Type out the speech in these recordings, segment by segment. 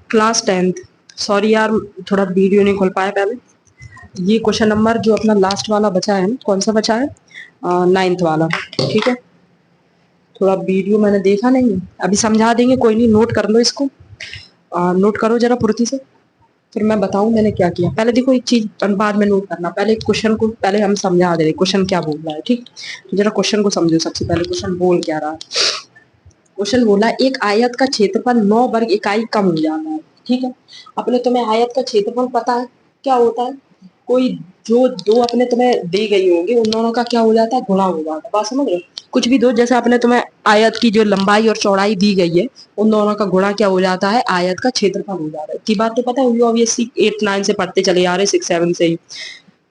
Class 10th। Sorry यार, थोड़ा video नहीं खोल पाया पहले। ये क्वेश्चन नंबर जो अपना लास्ट वाला बचा है ना, कौन सा बचा है? 9th वाला। ठीक है, थोड़ा वीडियो मैंने देखा नहीं है, अभी समझा देंगे, कोई नहीं, नोट कर लो इसको। नोट करो जरा फुर्ती से, फिर मैं बताऊं मैंने क्या किया। पहले देखो एक चीज बाद में नोट करना, पहले क्वेश्चन को पहले हम समझा दे रहे क्वेश्चन क्या बोल रहा है। ठीक, तो जरा क्वेश्चन को समझो। सबसे पहले क्वेश्चन बोल क्या रहा है। क्वेश्चन बोला एक आयत का क्षेत्रफल 9 वर्ग इकाई कम हो जाता है। ठीक है, अपने तुम्हें आयत का क्षेत्रफल पता है क्या होता है? कोई जो दो अपने तुम्हें दी गई होंगी उन दोनों का क्या हो जाता है, गुणा हो जाता है। बात समझ रहे हो? कुछ भी दो, जैसे अपने तुम्हें आयत की जो लंबाई और चौड़ाई दी गई है उन दोनों का गुणा क्या हो जाता है, आयत का क्षेत्रफल हो जाता है। की बात तो पता होगी ऑब्वियसली, 8 9 से पढ़ते चले आ रहे, 6 7 से ही।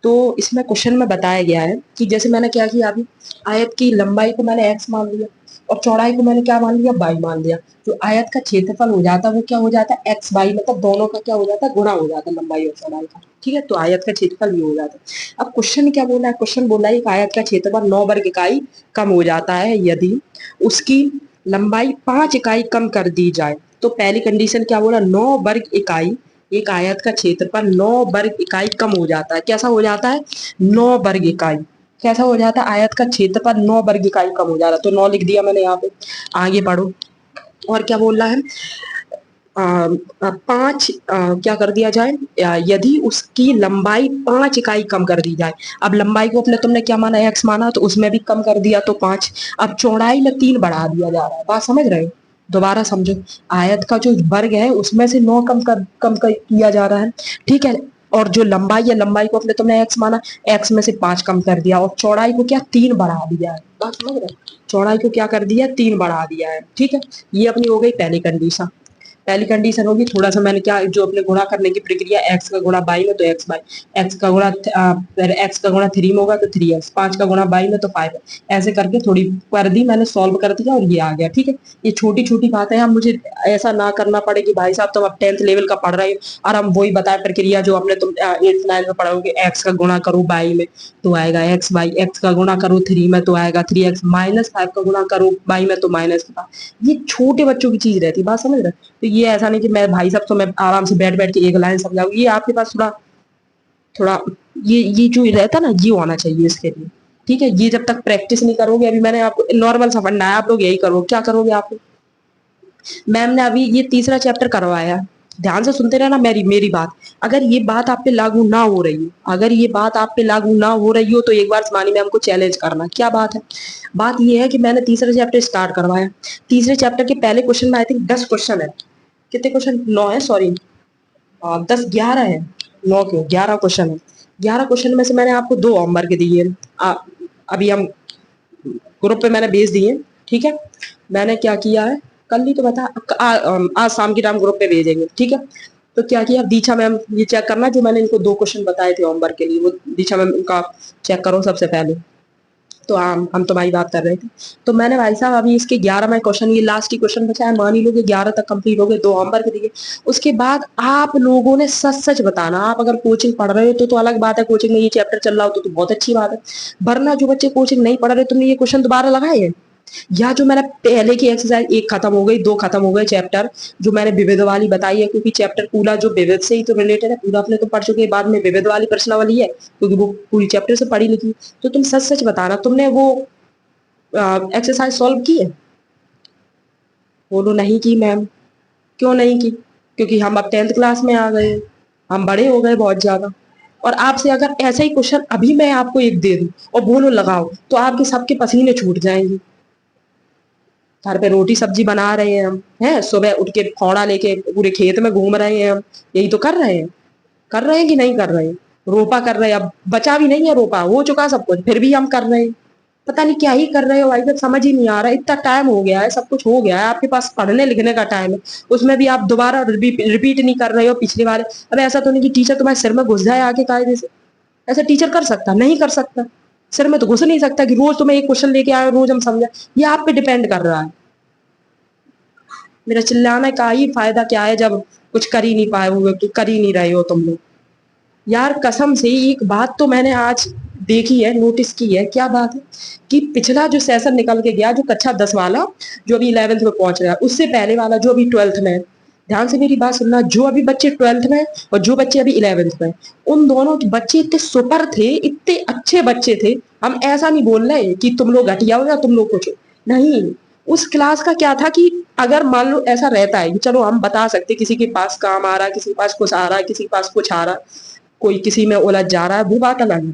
तो इसमें क्वेश्चन में बताया गया है कि जैसे मैंने क्या किया, अभी आयत की लंबाई को मैंने x मान लिया और चौड़ाई को मैंने क्या मान लिया, y मान लिया। तो आयत का क्षेत्रफल हो जाता है वो क्या हो जाता है, x y, मतलब दोनों का क्या हो जाता है, गुणा हो जाता है लंबाई और चौड़ाई का। ठीक है, तो आयत का क्षेत्रफल ये हो जाता है। अब क्वेश्चन क्या बोला है, क्वेश्चन बोला है एक आयत का क्षेत्रफल 9 वर्ग इकाई कम हो जाता है यदि उसकी लंबाई 5 इकाई कम कर दी जाए। तो पहली कंडीशन क्या बोला, 9 वर्ग इकाई, एक आयत का क्षेत्रफल 9 वर्ग इकाई कम हो जाता है। कैसा हो जाता है, 9 वर्ग इकाई कैसा हो जाता है, आयत का क्षेत्रफल 9 वर्ग इकाई कम हो जाता है। तो 9 लिख दिया मैंने यहाँ पे। आगे बढ़ो, और क्या बोल रहा है, 5 क्या कर दिया जाए, यदि उसकी लंबाई 5 इकाई कम कर दी जाए। अब लंबाई को अपने तुमने क्या माना, x माना, तो उसमें भी कम कर दिया तो 5। अब चौड़ाई में 3 बढ़ा दिया जा रहा है। बात समझ रहे हो? दोबारा समझो, आयत का जो वर्ग है उसमें से 9 किया जा रहा है। ठीक है, और जो लंबाई है, लंबाई को अपने तुमने x माना, x में से 5 कम कर दिया और चौड़ाई को क्या 3 बढ़ा दिया है। बात समझ रहे हो? चौड़ाई को क्या कर दिया, 3 बढ़ा दिया है। ठीक है, ये अपनी हो गई पहली कंडीशन। पहली कंडीशन होगी, थोड़ा सा मैंने क्या, जो अपने गुणा करने की प्रक्रिया, एक्स का गुणा बाई में तो एक्स बाई, एक्स का गुणा एक्स का गुणा 3 में होगा तो 3x, 5 का गुणा बाई में तो 5, ऐसे करके थोड़ी कर दी मैंने, सॉल्व कर दिया और ये आ गया। ठीक है, ये छोटी छोटी बातें हैं, मुझे ऐसा ना करना पड़े कि भाई साहब तुम अब 10th लेवल का पढ़ रहे हो और हम वही बताए प्रक्रिया जो अपने तुम 8th 9th में पढ़ोगे। एक्स का गुणा करो बाई में तो आएगा एक्स बाई, एक्स का गुणा करो 3 में तो आएगा 3x, -5 का गुणा करो बाई में तो -5। ये छोटे बच्चों की चीज रहती है। बात समझ रहे? तो ये ऐसा नहीं कि मैं भाई साहब तो मैं आराम से बैठ बैठ के एक लाइन समझाऊँ, ये आपके पास थोड़ा थोड़ा ये जो रहता ना, ये होना चाहिए इसके लिए। ठीक है, ये जब तक प्रैक्टिस नहीं करोगे, अभी मैंने आपको नॉर्मल सा फंडा है, आप लोग यही करो। क्या करोगे आप? मैम ने अभी ये तीसरा चैप्टर करवाया, ध्यान से सुनते रहना मेरी मेरी बात। अगर ये बात आप पे लागू ना हो रही हो, अगर ये बात आप पे लागू ना हो रही हो तो एक बार शिवानी मैम को चैलेंज करना। क्या बात है? बात ये है कि मैंने तीसरा चैप्टर स्टार्ट करवाया, तीसरे चैप्टर के पहले क्वेश्चन में आई थिंक 10 क्वेश्चन है। कितने क्वेश्चन, 9 है, सॉरी 10 11 है, 9 क्यों, 11 क्वेश्चन है। 11 क्वेश्चन में से मैंने आपको 2 होमवर्क दिए, अभी हम ग्रुप पे मैंने भेज दिए। ठीक है, मैंने क्या किया है, कल ही तो बता, आज शाम के टाइम ग्रुप पे भेजेंगे। ठीक है, तो क्या किया, दीक्षा मैम ये चेक करना, जो मैंने इनको 2 क्वेश्चन बताए थे होमवर्क के लिए, वो दीक्षा मैम उनका चेक करो सबसे पहले। तो हम तुम्हारी बात कर रहे थे। तो मैंने भाई साहब अभी इसके 11वें क्वेश्चन, ये लास्ट ही क्वेश्चन बचा है, मान ही लो कि 11 तक कंप्लीट हो गए, 2 होमवर्क दिए। उसके बाद आप लोगों ने सच सच बताना, आप अगर कोचिंग पढ़ रहे हो तो अलग बात है, कोचिंग में ये चैप्टर चल रहा हो तो बहुत अच्छी बात है। वरना जो बच्चे कोचिंग नहीं पढ़ रहे, तुमने ये क्वेश्चन दोबारा लगाए हैं, या जो मैंने पहले की एक्सरसाइज, 1 खत्म हो गई, 2 खत्म हो गए चैप्टर, जो मैंने विविध वाली बताई है, क्योंकि चैप्टर पूरा जो विविध से ही तो रिलेटेड है, पूरा अपने तो पढ़ चुके, बाद में विविध वाली प्रश्नावली है, क्योंकि वो पूरी चैप्टर से पढ़ी लिखी। तो तुम सच सच बताना, तुमने वो एक्सरसाइज सॉल्व की है? बोलो नहीं की मैम। क्यों नहीं की? क्योंकि हम अब 10th क्लास में आ गए, हम बड़े हो गए बहुत ज्यादा। और आपसे अगर ऐसा ही क्वेश्चन अभी मैं आपको एक दे दूं और बोलो लगाओ, तो आपके सबके पसीने छूट जाएंगे। घर पे रोटी सब्जी बना रहे हैं हम, हैं सुबह उठ के फावड़ा लेके पूरे खेत में घूम रहे हैं हम, यही तो कर रहे हैं। कर रहे हैं कि नहीं कर रहे हैं? रोपा कर रहे हैं, अब बचा भी नहीं है, रोपा हो चुका सब कुछ, फिर भी हम कर रहे हैं। पता नहीं क्या ही कर रहे हो भाई साहब, समझ ही नहीं आ रहा है। इतना टाइम हो गया है, सब कुछ हो गया है, आपके पास पढ़ने लिखने का टाइम है, उसमें भी आप दोबारा रिपीट नहीं कर रहे हो पिछले वाले। अब ऐसा तो नहीं कि टीचर तुम्हारे सिर में घुस जाए आके कायदे से, ऐसा टीचर कर सकता? नहीं कर सकता। सिर में तो घुस नहीं सकता कि रोज तुम्हें एक क्वेश्चन लेके आए, रोज हम समझा। ये आप पे डिपेंड कर रहा है। मेरा चिल्लाने का ही फायदा क्या है जब कुछ कर ही नहीं पाए हुए, कर ही नहीं रहे हो तुम लोग। यार कसम से एक बात तो मैंने आज देखी है, नोटिस की है। क्या बात है कि पिछला जो सेशन निकल के गया, जो कक्षा 10 वाला, जो अभी 11th में पहुंच रहा है, उससे पहले वाला जो अभी 12th में है, ध्यान से मेरी बात सुनना, जो अभी बच्चे 12th में और जो बच्चे अभी 11th में, उन दोनों के बच्चे इतने सुपर थे, इतने अच्छे बच्चे थे। हम ऐसा नहीं बोल रहे कि तुम लोग घटिया हो या तुम लोग कुछ हो, नहीं। उस क्लास का क्या था कि अगर मान लो ऐसा रहता है कि चलो हम बता सकते किसी के पास काम आ रहा है, किसी के पास कुछ आ रहा है, किसी के पास कुछ आ रहा है, कोई किसी में उलझ जा रहा है, वो बात अलग है।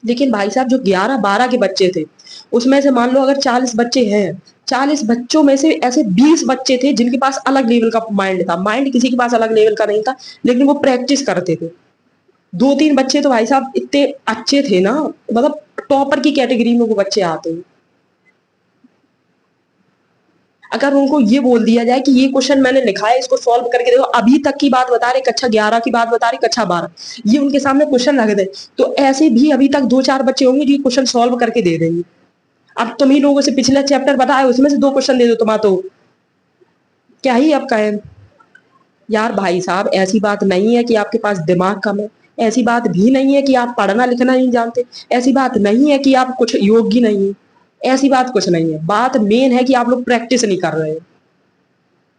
लेकिन भाई साहब जो 11-12 के बच्चे थे, उसमें से मान लो अगर 40 बच्चे हैं, 40 बच्चों में से ऐसे 20 बच्चे थे जिनके पास अलग लेवल का माइंड था। माइंड किसी के पास अलग लेवल का नहीं था, लेकिन वो प्रैक्टिस करते थे। 2-3 बच्चे तो भाई साहब इतने अच्छे थे ना, मतलब टॉपर की कैटेगरी में वो बच्चे आते हैं। अगर उनको ये बोल दिया जाए कि ये क्वेश्चन मैंने लिखा है, इसको सॉल्व करके देखो, अभी तक की बात बता रहे, कक्षा 11 की बात बता रहे, कक्षा 12, ये उनके सामने क्वेश्चन रख दे, तो ऐसे भी अभी तक 2-4 बच्चे होंगे जो क्वेश्चन सॉल्व करके दे देंगे। अब तुम ही लोगों से पिछला चैप्टर बताए, उसमें से 2 क्वेश्चन दे दो तुम्हारा, तो क्या ही अब कहें। यार भाई साहब, ऐसी बात नहीं है कि आपके पास दिमाग कम है, ऐसी बात भी नहीं है कि आप पढ़ना लिखना नहीं जानते, ऐसी बात नहीं है कि आप कुछ योग्य नहीं है, ऐसी बात कुछ नहीं है। बात मेन है कि आप लोग प्रैक्टिस नहीं कर रहे हो।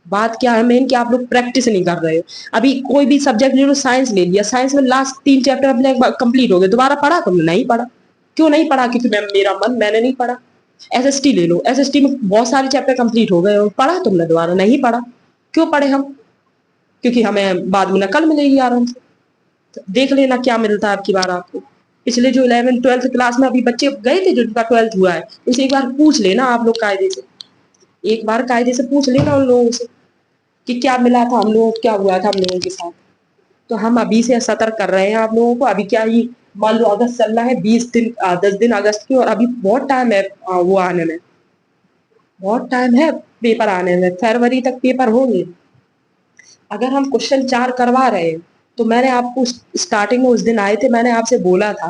बात क्या है मेन, कि आप लोग प्रैक्टिस नहीं कर रहे हो। अभी कोई भी सब्जेक्ट ले लो, साइंस ले लिया, साइंस में लास्ट 3 चैप्टर अपने कंप्लीट हो गए, दोबारा पढ़ा तुमने? नहीं पढ़ा। क्यों नहीं पढ़ा? क्योंकि मेरा मन, मैंने नहीं पढ़ा। एसएसटी ले लो, एसएसटी में बहुत सारे चैप्टर कंप्लीट हो गए, और पढ़ा तुमने? दोबारा नहीं पढ़ा। क्यों पढ़े हम? क्योंकि हमें बाद में नकल मिलेगी आराम से। तो देख लेना क्या मिलता है अब की बार आपको। पिछले जो 11th 12th क्लास में अभी बच्चे गए थे, जिनका 12th हुआ है, उसे एक बार पूछ लेना आप लोग कायदे से, एक बार कायदे से पूछ लेना उन लोगों से कि क्या मिला था हम लोगों को, क्या हुआ था हम लोगों के साथ। तो हम अभी से सतर्क कर रहे हैं आप लोगों को। अभी क्या ही, मान लो अगस्त चल रहा है, 20 दिन 10 दिन अगस्त की, और अभी बहुत टाइम है वो आने में, बहुत टाइम है पेपर आने में, फरवरी तक पेपर होंगे। अगर हम क्वेश्चन 4 करवा रहे हैं, तो मैंने आपको स्टार्टिंग में उस दिन आए थे, मैंने आपसे बोला था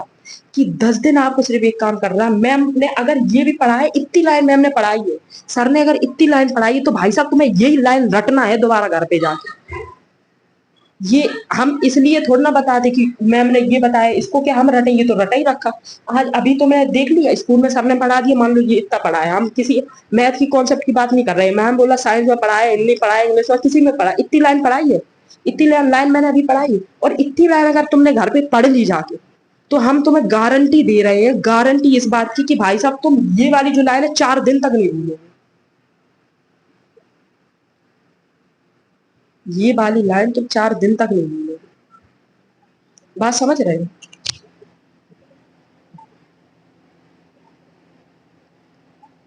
कि 10 दिन आपको सिर्फ एक काम करना है। मैम ने अगर ये भी पढ़ा है, इतनी लाइन मैम ने पढ़ाई है, सर ने अगर इतनी लाइन पढ़ाई है, तो भाई साहब तुम्हें यही लाइन रटना है दोबारा घर पे जाके। ये हम इसलिए थोड़ा ना बताते कि मैम ने ये बताया, इसको क्या हम रटेंगे, तो रटा ही रखा। आज अभी तो मैं देख लिया, स्कूल में सर ने पढ़ा दिया, मान लो ये इतना पढ़ा है, हम किसी मैथ की कॉन्सेप्ट की बात नहीं कर रहे हैं। मैम बोला साइंस में पढ़ा है, हिंदी पढ़ा है, इंग्लिश में, किसी में पढ़ा, इतनी लाइन पढ़ाई है, इतनी लाइन मैंने अभी पढ़ाई है। और इतनी लाइन अगर तुमने घर पे पढ़ ली जाके, तो हम तुम्हें गारंटी दे रहे हैं, गारंटी इस बात की कि भाई साहब तुम ये वाली जो लाइन है 4 दिन तक नहीं भूलोगे। ये वाली लाइन तुम 4 दिन तक नहीं भूलोगे। बात समझ रहे हो?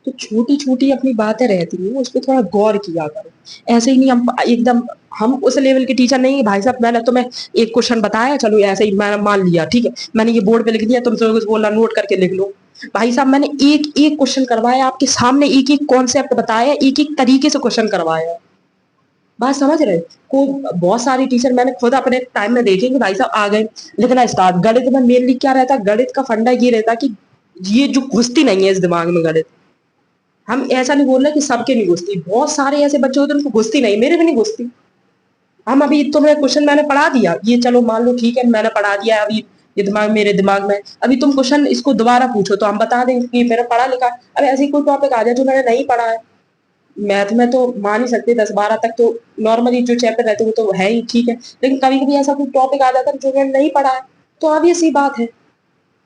तो छोटी छोटी अपनी बातें रहती हैं, उस पर थोड़ा गौर किया करो। ऐसे ही नहीं हम एकदम, हम उस लेवल के टीचर नहीं है भाई साहब। मैंने तुम्हें एक क्वेश्चन बताया, चलो ऐसे ही मैंने मान लिया, ठीक है, मैंने ये बोर्ड पे लिख दिया, तुमसे कुछ बोला नोट करके लिख लो। भाई साहब मैंने एक एक क्वेश्चन करवाया आपके सामने, एक एक कॉन्सेप्ट बताया, एक एक तरीके से क्वेश्चन करवाया। बात समझ रहे? को बहुत सारी टीचर मैंने खुद अपने टाइम में देखे कि भाई साहब आ गए लिखना स्टार्ट। गणित में मेनली क्या रहता है, गणित का फंडा ये रहता है कि ये जो घुसती नहीं है इस दिमाग में गणित। हम ऐसा नहीं बोल रहे कि सबके नहीं घुसती, बहुत सारे ऐसे बच्चे होते हैं उनको घुसती नहीं, मेरे भी नहीं घुसती। हम अभी तुम्हें क्वेश्चन मैंने पढ़ा दिया, ये चलो मान लो ठीक है, मैंने पढ़ा दिया अभी, ये दिमाग मेरे दिमाग में, अभी तुम क्वेश्चन इसको दोबारा पूछो तो हम बता देंगे कि मैंने पढ़ा लिखा। अब ऐसे ही कोई टॉपिक आ जाए जो मैंने नहीं पढ़ा है, मैथ में तो मान ही सकते 10-12 तक तो नॉर्मली जो चैप्टर रहते हैं वो तो है ही, ठीक है, लेकिन कभी कभी ऐसा कोई टॉपिक आ जाता है जो मैंने नहीं पढ़ा है, तो ऑब्वियस सी बात है।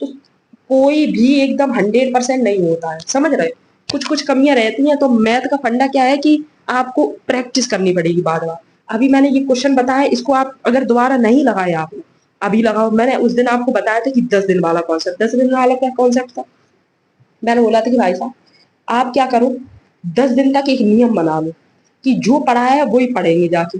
तो कोई भी एकदम 100% नहीं होता है, समझ रहे? कुछ कुछ कमियां रहती हैं। तो मैथ का फंडा क्या है कि आपको प्रैक्टिस करनी पड़ेगी बार बार। अभी मैंने ये क्वेश्चन बताया, इसको आप अगर दोबारा नहीं लगाया आपने, अभी लगाओ। मैंने उस दिन आपको बताया था कि 10 दिन वाला कॉन्सेप्ट, 10 दिन वाला क्या कॉन्सेप्ट था, मैंने बोला था कि भाई साहब आप क्या करो, 10 दिन तक एक नियम बना लो कि जो पढ़ा है वही पढ़ेंगे जाके।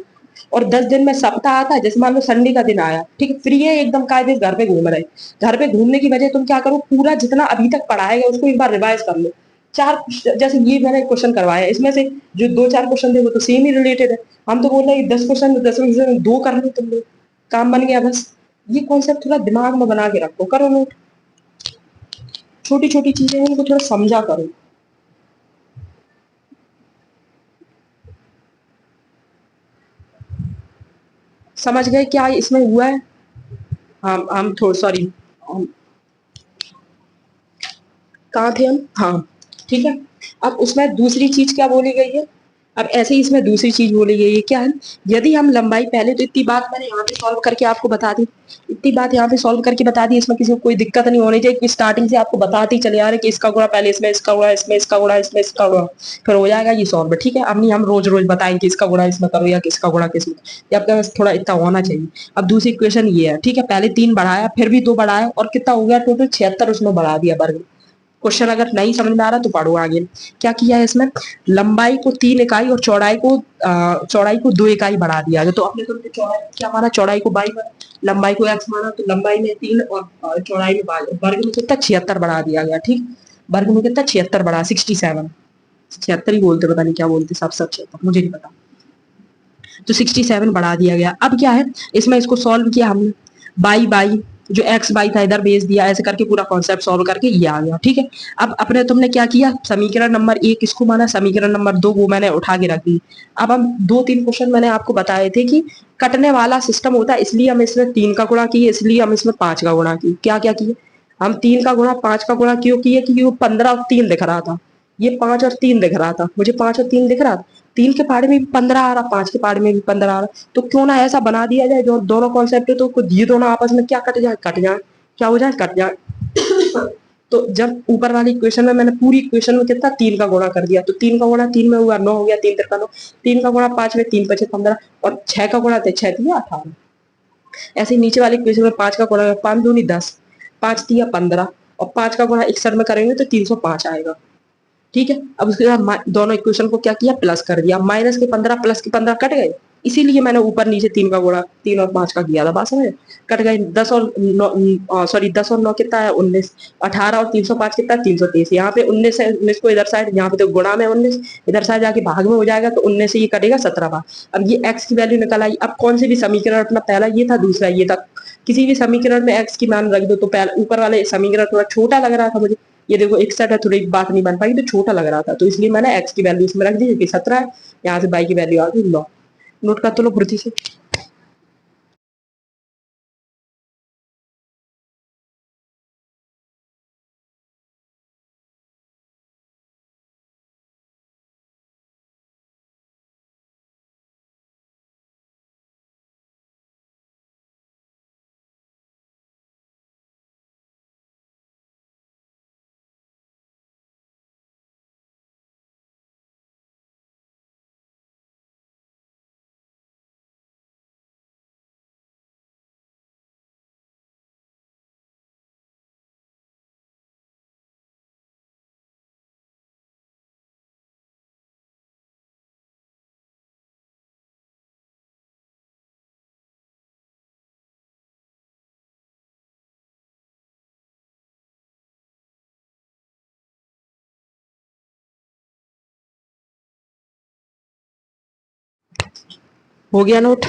और 10 दिन में सप्ताह आता है, जैसे मान लो संडे का दिन आया, ठीक है, फ्री है एकदम, कायदे से घर पे घूम रहे, घर पे घूमने की वजह तुम क्या करो, पूरा जितना अभी तक पढ़ाया गया उसको एक बार रिवाइज कर लो। चार, जैसे ये मैंने क्वेश्चन करवाया, इसमें से जो 2-4 क्वेश्चन थे वो तो सेम ही रिलेटेड है। हम तो बोल रहे हैं 10 क्वेश्चन, 10 क्वेश्चन 2 कर लो तुम लोग, काम बन गया बस। ये कॉन्सेप्ट थोड़ा दिमाग में बना के रखो, करो नोट। छोटी छोटी चीजें हैं, उनको थोड़ा समझा करो। समझ गए क्या इसमें हुआ है? हम थोड़ा सॉरी, हम कहाँ थे हम? हाँ, ठीक है। अब उसमें दूसरी चीज क्या बोली गई है अब ऐसे ही इसमें दूसरी चीज बोली गई है, क्या है, यदि हम लंबाई, पहले तो इतनी बात मैंने यहाँ पे सॉल्व करके आपको बता दी, इतनी बात यहाँ पे सॉल्व करके बता दी, इसमें किसी को कोई दिक्कत नहीं होनी चाहिए कि स्टार्टिंग से आपको बताते ही चले आ रहे कि इसका गुणा पहले इसमें इसका गुणा, इसमें इसका गुणा, इसमें इसका गुणा, फिर हो जाएगा ये सॉल्व। ठीक है, अब नहीं हम रोज रोज बताएंगे इसका गुणा इसमें करो या किसका गुणा किसमें, ये आपके पास थोड़ा इतना होना चाहिए। अब दूसरी इक्वेशन ये है, ठीक है, पहले 3 बढ़ाया, फिर भी 2 बढ़ाया, और कितना हो गया टोटल 76 उसमें बढ़ा दिया वर्ग। क्वेश्चन अगर नहीं समझ में आ रहा तो पढ़ो आगे। क्या किया है इसमें, लंबाई को 3 इकाई और चौड़ाई को 2 इकाई बढ़ा दिया गया। तो अपने तो चौड़ाई क्या माना, चौड़ाई को बाई माना, लंबाई को x माना, तो लंबाई में 3 और चौड़ाई में बाई, वर्ग में कितना 76 बढ़ा दिया गया। ठीक, वर्ग में कितना 76 बढ़ा, 67, 76 ही बोलते, पता नहीं क्या बोलते, सब 76 मुझे नहीं पता, तो 67 बढ़ा दिया गया। अब क्या है इसमें, इसको सॉल्व किया हमने, बाई बाई जो एक्स बाई था इधर भेज दिया, ऐसे करके पूरा कॉन्सेप्ट सॉल्व करके ये आ गया। ठीक है, अब अपने तुमने क्या किया, समीकरण नंबर 1 इसको माना, समीकरण नंबर 2 वो मैंने उठा के रख दी। अब हम 2-3 क्वेश्चन मैंने आपको बताए थे कि कटने वाला सिस्टम होता है, इसलिए हम इसमें 3 का गुणा किए, इसलिए हम इसमें 5 का गुणा किए। क्या क्या किए हम, 3 का गुणा 5 का गुणा क्यों किए, क्योंकि वो 15 और 3 दिख रहा था, ये 5 और 3 दिख रहा था, मुझे 5 और 3 दिख रहा था, 3 के पहाड़े में भी 15 आ रहा, 5 के पहाड़े में भी 15 आ रहा, तो क्यों ना ऐसा बना दिया जाए जो दोनों कॉन्सेप्ट है, तो ये दोनों आपस में क्या कट जाए, क्या हो जाए, कट जाए। तो जब ऊपर वाली इक्वेशन में मैंने पूरी इक्वेशन में कितना 3 का गुणा कर दिया, तो 3 का गुणा 3 में हुआ 9 हो गया, 3 तिरका 9, 3 का गुणा 5 में, 3 5 15, और 6 का गुणा 6 दिया 18। ऐसे ही नीचे वाली इक्वेशन में 5 का गुणा 5 दूनी 10, 5 दिया 15, और 5 का गुणा 61 में करेंगे तो 305 आएगा। ठीक है, अब उसके बाद दोनों इक्वेशन को क्या किया, प्लस कर दिया, माइनस के 15 प्लस के 15 कट गए, इसीलिए मैंने ऊपर नीचे 3 का गुणा 3 और 5 का किया था, बात समझ, कट गए। 10 और 9, सॉरी 10 और 9 कितना है 19, 18 और 305 कितना है 323, यहाँ पे 19 है, 19 को इधर साइड, यहाँ पे तो गुणा में 19 इधर साइड जाके भाग में हो जाएगा, तो 19 से ये कटेगा 17 बार। अब ये x की वैल्यू निकल आई। अब कौन से भी समीकरण, अपना पहला ये था, दूसरा ये था, किसी भी समीकरण में x की मान रख दो, तो पहले ऊपर वाले समीकरण थोड़ा छोटा लग रहा था मुझे, ये देखो 61 है, थोड़ी बात नहीं बन पाई, तो छोटा लग रहा था, तो इसलिए मैंने x की वैल्यू इसमें रख दी, कि 17 है, यहाँ से y की वैल्यू आ गई 9। नोट कर तो लो फुर्ती से। हो गया नोट,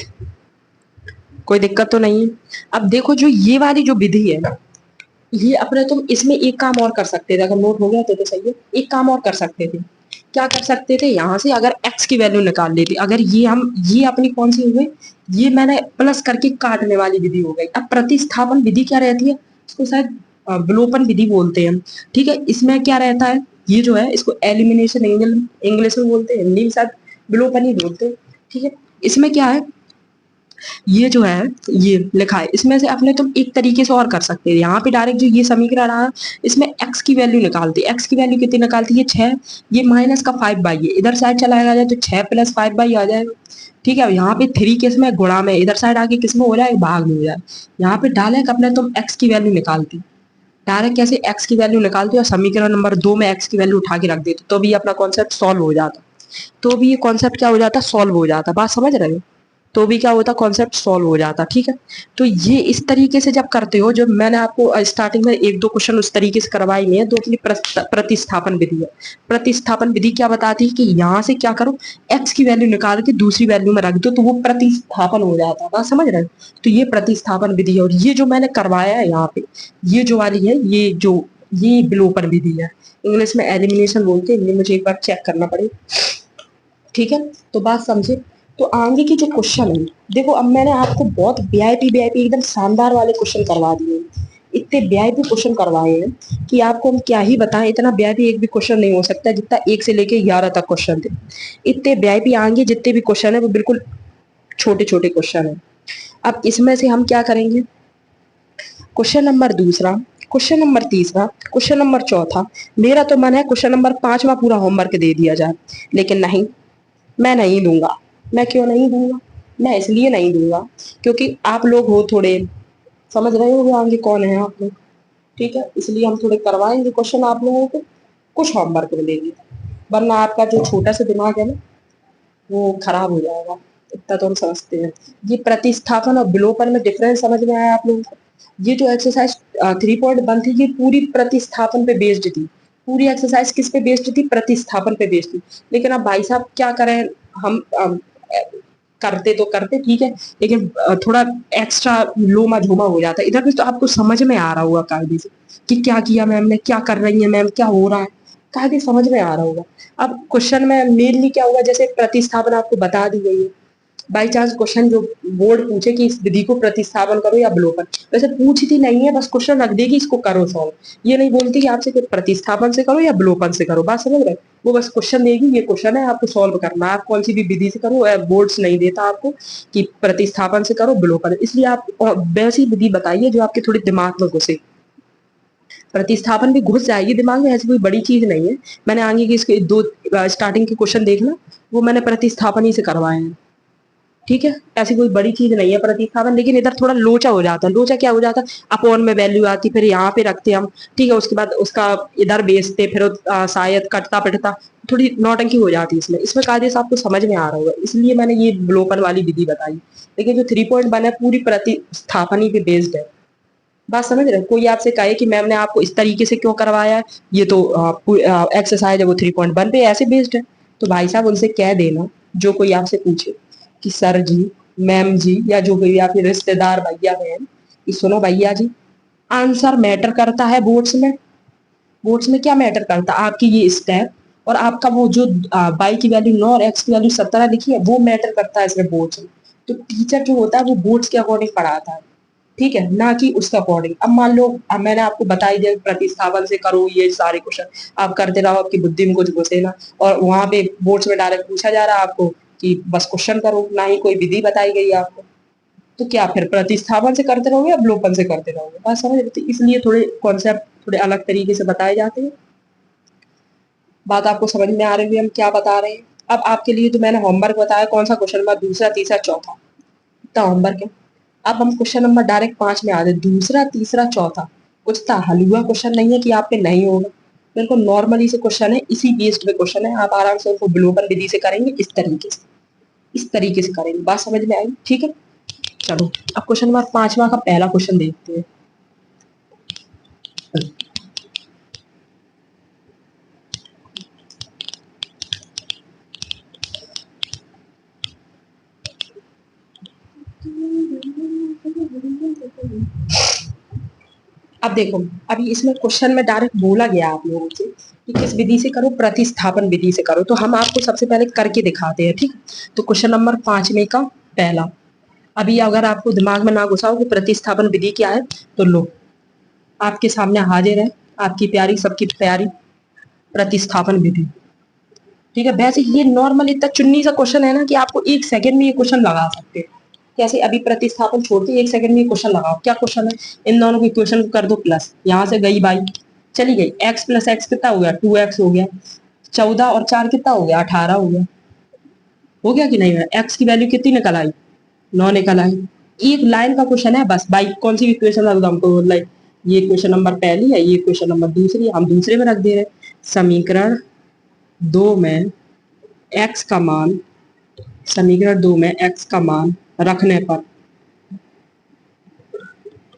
कोई दिक्कत तो नहीं। अब देखो जो ये वाली जो विधि है ना, ये अपने तुम इसमें एक काम और कर सकते थे, अगर नोट हो गया तो सही है, एक काम और कर सकते थे। क्या कर सकते थे, यहाँ से अगर x की वैल्यू निकाल लेते, अगर ये हम, ये अपनी कौन सी हो गई, ये मैंने प्लस करके काटने वाली विधि हो गई। अब प्रतिस्थापन विधि क्या रहती है, इसको शायद विलोपन विधि बोलते हैं। ठीक है, इसमें क्या रहता है, ये जो है इसको एलिमिनेशन इंग्लिश में बोलते हैं, हिंदी में शायद विलोपन ही बोलते हैं। ठीक है, इसमें क्या है, ये जो है ये लिखा है, इसमें से अपने तुम एक तरीके से और कर सकते हैं, यहाँ पे डायरेक्ट जो ये समीकरण आ, इसमें x की वैल्यू निकालते, x की वैल्यू कितनी निकालती है 6, ये माइनस का 5 बाई है, इधर साइड चला जाए तो 6 प्लस 5 बाई आ जाएगा। ठीक है, यहाँ पे 3 किस में गुणा में, इधर साइड आके किस में हो जाए, भाग में हो जाए। यहाँ पे डायरेक्ट अपने तुम x की वैल्यू निकालती, डायरेक्ट कैसे x की वैल्यू निकालते और समीकरण नंबर 2 में x की वैल्यू उठा के रख देते, तो भी अपना कॉन्सेप्ट सॉल्व हो जाता, तो भी ये कॉन्सेप्ट क्या हो जाता, सॉल्व हो जाता, बात समझ रहे हो, तो भी क्या होता, कॉन्सेप्ट सॉल्व हो जाता। ठीक है, तो ये इस तरीके से जब करते हो, जो मैंने आपको स्टार्टिंग में 1-2 क्वेश्चन उस तरीके से करवाई नहीं है, तो अपनी प्रतिस्थापन विधि है। प्रतिस्थापन विधि क्या बताती है कि यहाँ से क्या करो, x की वैल्यू निकाल के दूसरी वैल्यू में रख दो, तो वो प्रतिस्थापन हो जाता है, बात समझ रहे हो, तो ये प्रतिस्थापन विधि है। और ये जो मैंने करवाया है यहाँ पे, ये जो वाली है, ये विलोपन विधि है, इंग्लिश में एलिमिनेशन बोलते हैं, ये मुझे एक बार चेक करना पड़ेगा। ठीक है, तो बात समझे। तो आगे की जो क्वेश्चन है, देखो अब मैंने आपको बहुत वीआईपी एकदम शानदार वाले क्वेश्चन करवा दिए, इतने वीआईपी क्वेश्चन करवाए हैं कि आपको हम क्या ही बताएं, इतना वीआईपी एक भी क्वेश्चन नहीं हो सकता जितना 1 से लेके 11 तक क्वेश्चन थे। इतने वीआईपी आएंगे, जितने भी क्वेश्चन है वो बिल्कुल छोटे छोटे क्वेश्चन है। अब इसमें से हम क्या करेंगे, क्वेश्चन नंबर दूसरा, क्वेश्चन नंबर तीसरा, क्वेश्चन नंबर चौथा। मेरा तो मन है क्वेश्चन नंबर 5वां पूरा होमवर्क दे दिया जाए, लेकिन नहीं, मैं नहीं दूंगा। मैं क्यों नहीं दूंगा, मैं इसलिए नहीं दूंगा क्योंकि आप लोग हो थोड़े, समझ रहे हो आगे कौन है आप लोग, ठीक है, इसलिए हम थोड़े करवाएंगे क्वेश्चन आप लोगों को, कुछ होमवर्क मिलेंगे, वरना आपका जो छोटा सा दिमाग है ना वो खराब हो जाएगा। इतना तो हम समझते हैं। ये प्रतिस्थापन और विलोपन में डिफरेंस समझ में आया आप लोगों को। ये जो एक्सरसाइज 3.1 थी ये पूरी प्रतिस्थापन पे बेस्ड थी। पूरी एक्सरसाइज किस पे बेस्ड थी, प्रतिस्थापन पे बेस्ड थी। लेकिन अब भाई साहब क्या करें हम, करते तो करते ठीक है, लेकिन थोड़ा एक्स्ट्रा लोमा झोमा हो जाता है। इधर भी तो आपको समझ में आ रहा होगा कायदे से कि क्या किया मैम ने, क्या कर रही है मैम, क्या हो रहा है, कायदे समझ में आ रहा होगा। अब क्वेश्चन में मेनली क्या होगा, जैसे प्रतिस्थापन आपको बता दी गई है, बाई चांस क्वेश्चन जो बोर्ड पूछे कि इस विधि को प्रतिस्थापन करो या अवलोकन, वैसे पूछती नहीं है, बस क्वेश्चन रख देगी इसको करो सॉल्व। ये नहीं बोलती कि आपसे कि प्रतिस्थापन से करो या अवलोकन से करो, बात समझ रहे, वो बस क्वेश्चन देगी, ये क्वेश्चन है आपको सॉल्व करना है, आप कौन सी भी विधि से करो, बोर्ड्स नहीं देता आपको कि प्रतिस्थापन से करो अवलोकन, इसलिए आप वैसी विधि बताइए जो आपके थोड़े दिमाग में घुसे। प्रतिस्थापन भी घुस जाएगी दिमाग में, ऐसी कोई बड़ी चीज नहीं है। मैंने आगे की इसके दो स्टार्टिंग के क्वेश्चन देखना, वो मैंने प्रतिस्थापन ही से करवाए हैं, ठीक है, ऐसी कोई बड़ी चीज नहीं है प्रतिस्थापन। लेकिन इधर थोड़ा लोचा हो जाता है, लोचा क्या हो जाता है, अपॉन में वैल्यू आती, फिर यहाँ पे रखते हम, ठीक है, उसके बाद उसका इधर बेचते, फिर शायद कटता पिटता, थोड़ी नौटंकी हो जाती है इसमें। इसमें कायदे से आपको समझ में आ रहा होगा, इसलिए मैंने ये विलोपन वाली विधि बताई। लेकिन जो 3.1 है पूरी प्रतिस्थापन ही पे बेस्ड है, बात समझ रहे हैं। कोई आपसे कहे कि मैम ने आपको इस तरीके से क्यों करवाया है, ये तो एक्सरसाइज है वो 3.1 पे ऐसे बेस्ड है, तो भाई साहब उनसे कह देना, जो कोई आपसे पूछे कि सर जी, मैम जी, या जो कोई आपके रिश्तेदार भैया बहन, कि सुनो भैया जी, आंसर मैटर करता है बोर्ड्स में। बोर्ड्स में क्या मैटर करता है, आपकी ये स्टेप और आपका वो जो बाई की वैल्यू 9 और एक्स की वैल्यू 17 लिखी है वो मैटर करता है इसमें बोर्ड्स में। तो टीचर जो होता है वो बोर्ड्स के अकॉर्डिंग पढ़ाता है, ठीक है, ना कि उसका अकॉर्डिंग। अब मान लो मैंने आपको बताई दिया प्रतिस्थापन से करो ये सारे क्वेश्चन, आप करते रहो, आपकी बुद्धि में कुछ घुसे ना, और वहां पे बोर्ड्स में डायरेक्ट पूछा जा रहा है आपको कि बस क्वेश्चन करो, ना ही कोई विधि बताई गई आपको, तो क्या फिर प्रतिस्थापन से करते रहोगे या अवलोकन से करते रहोगे, बात समझ रहे हो? इसलिए थोड़े कॉन्सेप्ट थोड़े अलग तरीके से बताए जाते हैं। बात आपको समझ में आ रही है हम क्या बता रहे हैं। अब आपके लिए तो मैंने होमवर्क बताया, कौन सा क्वेश्चन नंबर दूसरा तीसरा चौथा, इतना होमवर्क है। अब हम क्वेश्चन नंबर डायरेक्ट 5 में आ गए, दूसरा तीसरा चौथा कुछ था हलुआ क्वेश्चन नहीं है कि आप पे नहीं होगा, बिल्कुल नॉर्मली से क्वेश्चन है, इसी बेस्ड पे क्वेश्चन है, आप आराम से उनको विलोपन विधि से करेंगे, इस तरीके से, इस तरीके से करेंगे, बात समझ में आई, ठीक है। चलो अब क्वेश्चन नंबर 5वां का पहला क्वेश्चन देखते हैं। अब देखो, अभी इसमें क्वेश्चन में डायरेक्ट बोला गया आप लोगों से कि किस विधि से करो, प्रतिस्थापन विधि से करो, तो हम आपको सबसे पहले करके दिखाते हैं, ठीक। तो क्वेश्चन नंबर 5 में का पहला, अभी अगर आपको दिमाग में ना घुसा हो कि प्रतिस्थापन विधि क्या है, तो लो आपके सामने हाजिर है आपकी प्यारी सबकी प्यारी प्रतिस्थापन विधि, ठीक है। वैसे ये नॉर्मल इतना चुन्नी सा क्वेश्चन है ना कि आपको 1 सेकंड में ये क्वेश्चन लगा सकते हैं। कैसे, अभी प्रतिस्थापन छोड़ के 1 सेकंड में क्वेश्चन लगाओ, क्या क्वेश्चन है, इन दोनों के क्वेश्चन को कर दो प्लस, यहाँ से गई बाई चली गई, एक्स प्लस एक्स कितना हो गया 2x हो गया, 14 और 4 कितना हो गया 18 हो गया कि नहीं, एक्स की वैल्यू कितनी निकल आई 9 निकल आई। एक लाइन का क्वेश्चन है बस, बाई कौन सी भी क्वेश्चन रख दो हमको, लाइक ये क्वेश्चन नंबर पहली है, ये क्वेश्चन नंबर दूसरी है, हम दूसरे में रख दे रहे, समीकरण 2 में x का मान, समीकरण 2 में x का मान रखने पर,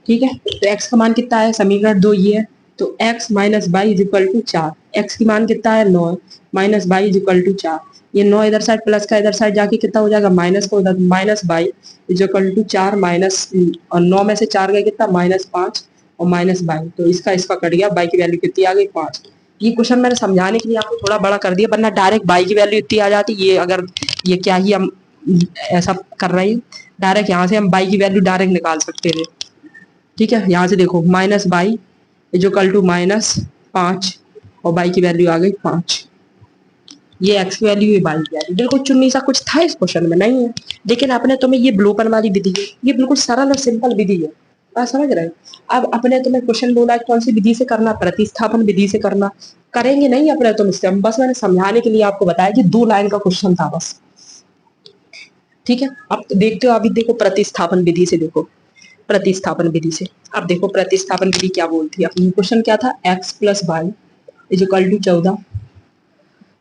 ठीक है, तो x का मान कितना है, समीकरण 2 ये है, तो x minus y is equal to 4, x की मान कितना है 9 minus y is equal to 4, ये 9 इधर साइड प्लस का इधर साइड जाके कितना हो जाएगा माइनस का, उधर minus y is equal to 4 minus, और 9 में से 4 गए कितना -5 और माइनस बाई, तो इसका कट गया, बाई की वैल्यू कितनी आ गई 5। ये क्वेश्चन मैंने समझाने के लिए आपको थोड़ा बड़ा कर दिया, वरना डायरेक्ट बाई की वैल्यू इतनी आ जाती, ये अगर ये क्या ही हम ऐसा कर रहे हैं, डायरेक्ट यहाँ से हम बाई की वैल्यू डायरेक्ट निकाल सकते थे, ठीक है, यहाँ से देखो minus y is equal to -5 और बाई की वैल्यू आ गई 5। ये एक्स की वैल्यू, ये बाई की वैल्यू। बिल्कुल चुन्नी सा कुछ था इस क्वेश्चन में नहीं है, लेकिन आपने तुम्हें ये ब्लोपन वाली विधि है, ये बिल्कुल सरल और सिंपल विधि है। आप समझ रहे हो। अब अपने तुम्हें क्वेश्चन बोला है कौन सी विधि से करना, प्रतिस्थापन विधि से करना। करेंगे नहीं अपने तुम इससे, बस मैंने समझाने के लिए आपको बताया कि 2 लाइन का क्वेश्चन था बस। ठीक है, अब देखते हो, अभी देखो प्रतिस्थापन विधि से, देखो प्रतिस्थापन विधि से। अब देखो प्रतिस्थापन विधि क्या बोलती है। अपनी क्वेश्चन क्या था, x plus y is equal to 14।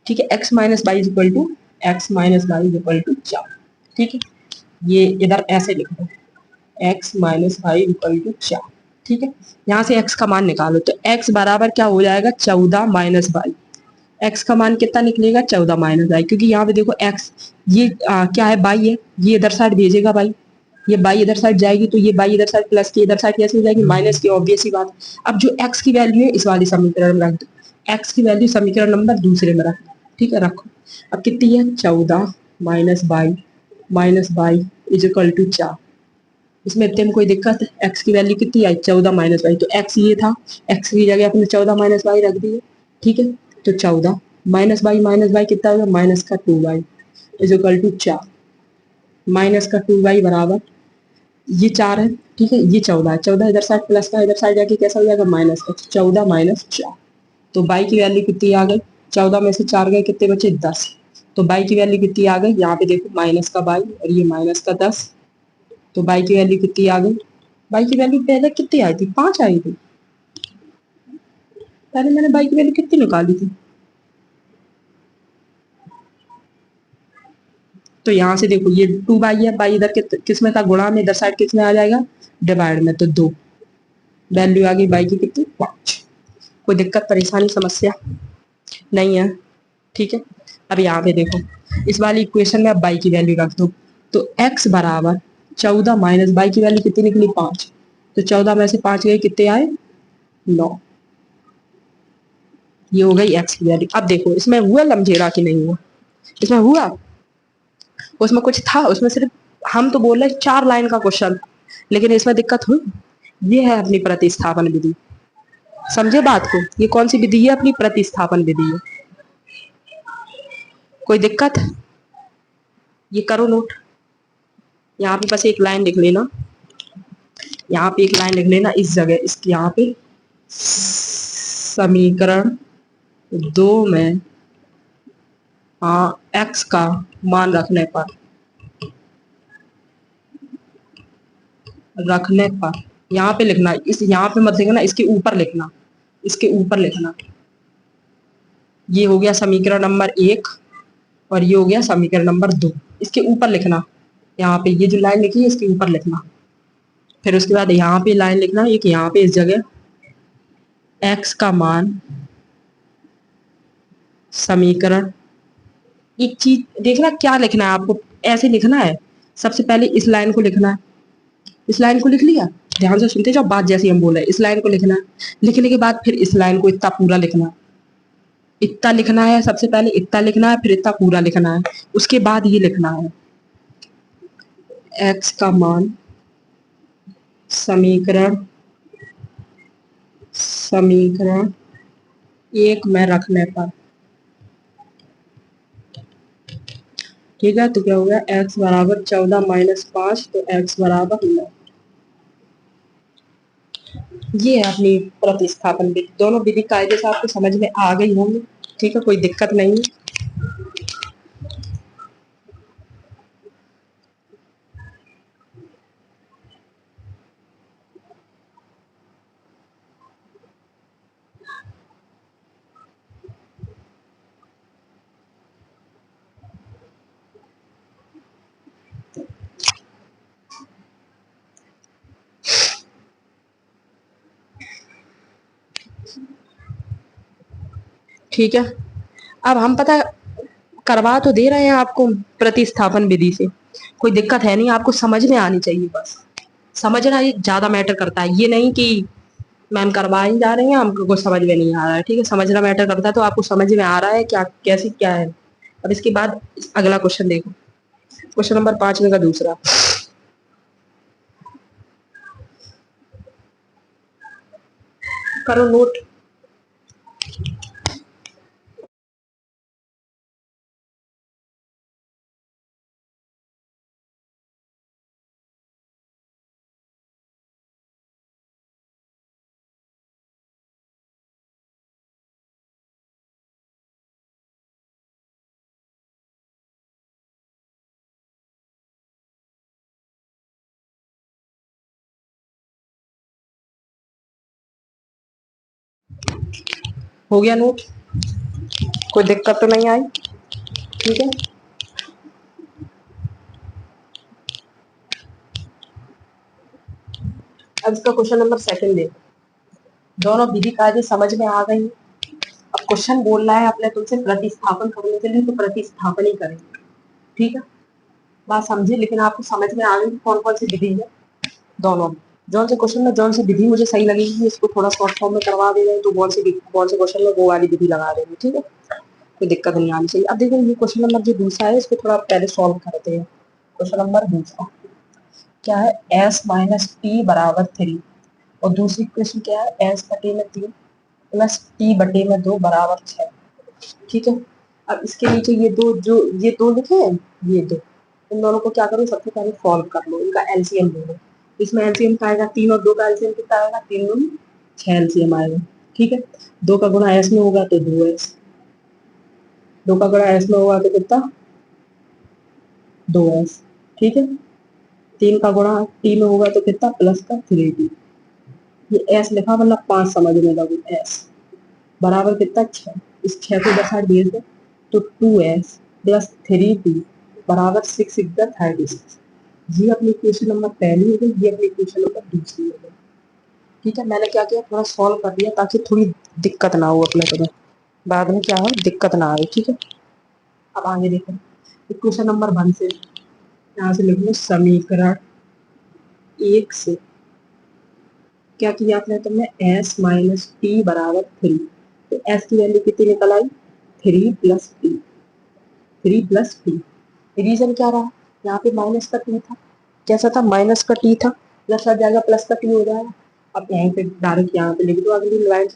ठीक है, x minus y is equal to x minus y is equal to 4। ठीक है, ये इधर ऐसे लिख दो, x minus y equal to 4। ठीक है, यहाँ से x का मान निकालो तो x बराबर क्या हो जाएगा, 14 माइनस वाई। x का मान कितना निकलेगा, 14 माइनस वाई, क्योंकि यहाँ पे देखो x ये क्या है, बाई है, ये इधर साइड भेजेगा बाई, ये बाई इधर साइड जाएगी तो ये बाई इधर साइड प्लस की इधर साइड कैसे हो जाएगी, माइनस की, ऑब्वियस ही बात। अब जो x की वैल्यू है इस वाली समीकरण में रख दो, x की वैल्यू समीकरण नंबर दूसरे में रख दो। ठीक है, रखो। अब कितनी है, 14 minus y is equal to 4। इसमें इतने में कोई दिक्कत है, एक्स की वैल्यू कितनी आई, 14 माइनस वाई, तो एक्स ये था, एक्स की जगह अपने 14 माइनस वाई रख दिए। ठीक है, तो 14 माइनस वाई कितना होगा, माइनस का 2y is equal to 4। Minus का 2y बराबर ये 4 है। ठीक है, ये 14 है, 14 इधर साइड प्लस का इधर साइड जाके कैसा हो जाएगा, माइनस का, 14 माइनस 4। तो बाई की वैल्यू कितनी आ गई, 14 में से 4 गए कितने बचे, 10। तो बाई की वैल्यू कितनी आ गई, यहाँ पे देखो माइनस का बाई और ये माइनस का 10। तो बाई की वैल्यू कितनी आ गई, बाई की वैल्यू पहले कितनी आई थी, 5 आई थी। पहले मैंने बाई की वैल्यू कितनी निकाली थी, तो यहाँ से देखो ये 2 बाई है, बाई इधर किस में था, गुणा में, इधर साइड किस में आ जाएगा, डिवाइड में, तो 2। वैल्यू आ गई बाई की कितनी, 5। कोई दिक्कत परेशानी समस्या नहीं है। ठीक है, अब यहाँ पे देखो इस वाली इक्वेशन में अब बाई की वैल्यू रख दो, तो x बराबर 14 माइनस बाई की वैल्यू कितनी निकली, 5। तो 14 में से 5 गए कितने आए, 9। ये हो गई x की वैल्यू। अब देखो इसमें हुआ लमझेरा कि नहीं हुआ, इसमें हुआ, उसमें कुछ था, उसमें सिर्फ हम तो बोल रहे 4 लाइन का क्वेश्चन, लेकिन इसमें दिक्कत हुई। ये है अपनी प्रतिस्थापन विधि, समझे बात को, ये कौन सी विधि है, अपनी प्रतिस्थापन विधि है। कोई दिक्कत, ये करो नोट, यहाँ पे बस एक लाइन लिख लेना, यहाँ पे एक लाइन लिख लेना इस जगह, इसकी यहाँ पे समीकरण 2 में x का मान रखने पर यहाँ पे लिखना, इस यहाँ पे मत लिखना, इसके ऊपर लिखना, इसके ऊपर लिखना। ये हो गया समीकरण नंबर 1 और ये हो गया समीकरण नंबर 2, इसके ऊपर लिखना। यहाँ पे ये जो लाइन लिखी है इसके ऊपर लिखना, फिर उसके बाद यहाँ पे लाइन लिखना एक, यहाँ पे इस जगह x का मान समीकरण। एक चीज देखना क्या लिखना है आपको, ऐसे लिखना है, सबसे पहले इस लाइन को लिखना है, इस लाइन को लिख लिया, ध्यान से सुनते जाओ बात, जैसी हम बोल रहे हैं, इस लाइन को लिखना है, लिखने के बाद फिर इस लाइन को इतना पूरा लिखना है, इतना लिखना है, सबसे पहले इतना लिखना है, फिर इतना पूरा लिखना है, उसके बाद ये लिखना है x का मान समीकरण समीकरण 1 में रखने पर। ठीक है, तो क्या हो गया, x बराबर 14 माइनस 5, तो x बराबर 9। ये है अपनी प्रतिस्थापन विधि, दोनों विधि कायदे से आपको समझ में आ गई होंगी। ठीक है, कोई दिक्कत नहीं है। ठीक है, अब हम पता करवा तो दे रहे हैं आपको प्रतिस्थापन विधि से, कोई दिक्कत है नहीं, आपको समझ में आनी चाहिए, बस समझना ये ज्यादा मैटर करता है, ये नहीं कि मैम करवा ही जा रही हैं हमको कुछ समझ में नहीं आ रहा है। ठीक है, समझना मैटर करता है, तो आपको समझ में आ रहा है क्या कैसे क्या है। अब इसके बाद अगला क्वेश्चन देखो, क्वेश्चन नंबर 5 में का दूसरा। करो नोट। हो गया नोट? कोई दिक्कत तो नहीं आई? ठीक है, अब इसका क्वेश्चन नंबर सेकंड देखो। दोनों विधि कायदे समझ में आ गई। अब क्वेश्चन बोल रहा है अपने तुमसे प्रतिस्थापन करने के लिए, तो प्रतिस्थापन ही करेंगे। ठीक है, बात समझिए, लेकिन आपको समझ में आ गई कौन कौन सी विधि है। दोनों जौन से क्वेश्चन में जौन सी विधि मुझे सही लगेगी इसको थोड़ा शॉर्ट फॉर्म में करवा दे रहे हैं, तो कौन से क्वेश्चन में वो वाली विधि लगा देंगे। ठीक है, कोई दिक्कत नहीं आनी चाहिए। अब देखो ये क्वेश्चन नंबर जो दूसरा है इसको थोड़ा पहले सॉल्व करते हैं। क्वेश्चन नंबर दूसरा क्या है, एस माइनस टी बराबर 3, और दूसरी क्वेश्चन क्या है, एस बटे में 3 प्लस टी बटे में 2 बराबर 6। ठीक है, अब इसके नीचे ये दो लिखे हैं, ये दो, इन दोनों को क्या करो, सबसे पहले सॉल्व कर लो, इनका एलसीएम ले लो। इसमें एलसीएम का आएगा 3 और 2 का एलसीएम कितना आएगा, 3 दूनी 6 एलसीएम आएगा। ठीक है, 2 का गुणा एस में होगा तो 2s, 2 का गुणा एस में होगा तो कितना, 2s। ठीक है, 3 का गुणा टी में होगा तो कितना, प्लस का 3t। ये एस लिखा मतलब 5 समझ में लगो, एस बराबर कितना, 6। इस 6 को इधर साइड भेज दो तो 2s प्लस 3t बराबर 6 इधर 36। ये अपनी इक्वेशन नंबर पहली हो गई, ये अपनी इक्वेशन नंबर दूसरी हो गई। ठीक है, मैंने क्या किया, थोड़ा सॉल्व कर दिया ताकि थोड़ी दिक्कत ना हो अपने को, बाद में क्या हो दिक्कत ना आए। ठीक है, अब आगे देखो इक्वेशन नंबर 1 से, यहाँ से लिख लो समीकरण 1 से क्या किया आपने तुमने, s माइनस टी बराबर 3, तो s की वैल्यू कितनी निकल आई, 3 plus t, 3 plus t. Reason क्या रहा, यहाँ पे माइनस का टी था, कैसा था, माइनस का टी था, प्लस आ जाएगा, प्लस का टी हो जाएगा। अब यहीं पे डायरेक्ट यहाँ पे लिख दो अगली लाइन।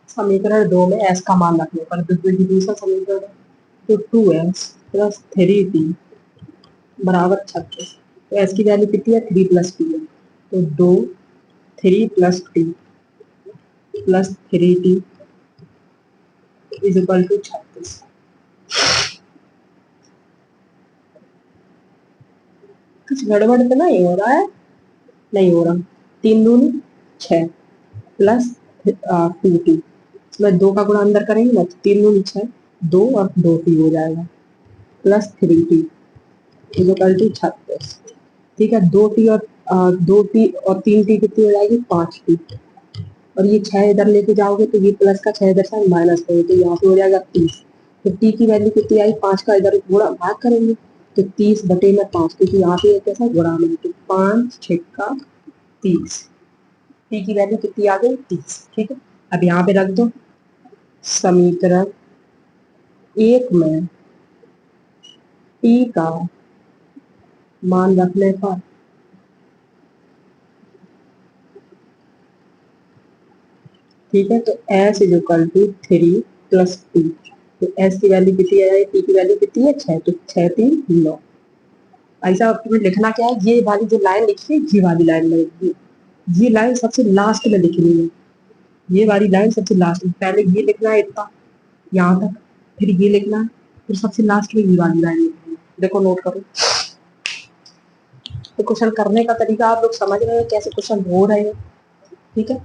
समीकरण 2 में s का मान रखने पर दूसरा समीकरण है, तो 2s प्लस 3t बराबर 36। तो s की वैल्यू कितनी है, 3 प्लस टी है, तो 2 3 plus t plus 3t is equal to 36। कुछ गड़बड़ तो नहीं हो रहा है, नहीं हो रहा। 3 दूनी 6 प्लस 2t, इसमें 2 का गुणा अंदर करेंगे ना, 3 दूनी 6, 2 और 2t हो जाएगा, plus 3t is equal to 36। ठीक है, 2t और 2t और 3t कितनी हो जाएगी, 5t, और ये 6 इधर लेके जाओगे तो ये प्लस का 6 इधर से माइनस करोगे तो यहाँ पे हो जाएगा 30। तो टी की वैल्यू कितनी आई, 5 का इधर गुणा भाग करेंगे तो 30 बटे में 5, क्योंकि यहाँ पे कैसा गुणा में, तो 5 6 का 30, टी की वैल्यू कितनी आ गई, 30। ठीक है, अब यहाँ पे रख दो समीकरण 1 में टी का मान रखने पर ठीक है, तो s is equal to 3 plus t, तो s की वैल्यू कितनी है, टी की वैल्यू कितनी है, 6, तो 6 3 9। ऐसा तुम्हें लिखना क्या है, ये वाली जो लाइन लिखी है ये वाली लाइन लगेगी, ये लाइन सबसे लास्ट में लिखनी है, ये वाली लाइन सबसे लास्ट में, पहले ये लिखना है इतना यहाँ तक, फिर ये लिखना है, फिर सबसे लास्ट में ये वाली लाइन लिखनी है। देखो नोट करो, तो क्वेश्चन करने का तरीका आप लोग समझ रहे हैं कैसे क्वेश्चन हो रहे हैं। ठीक है,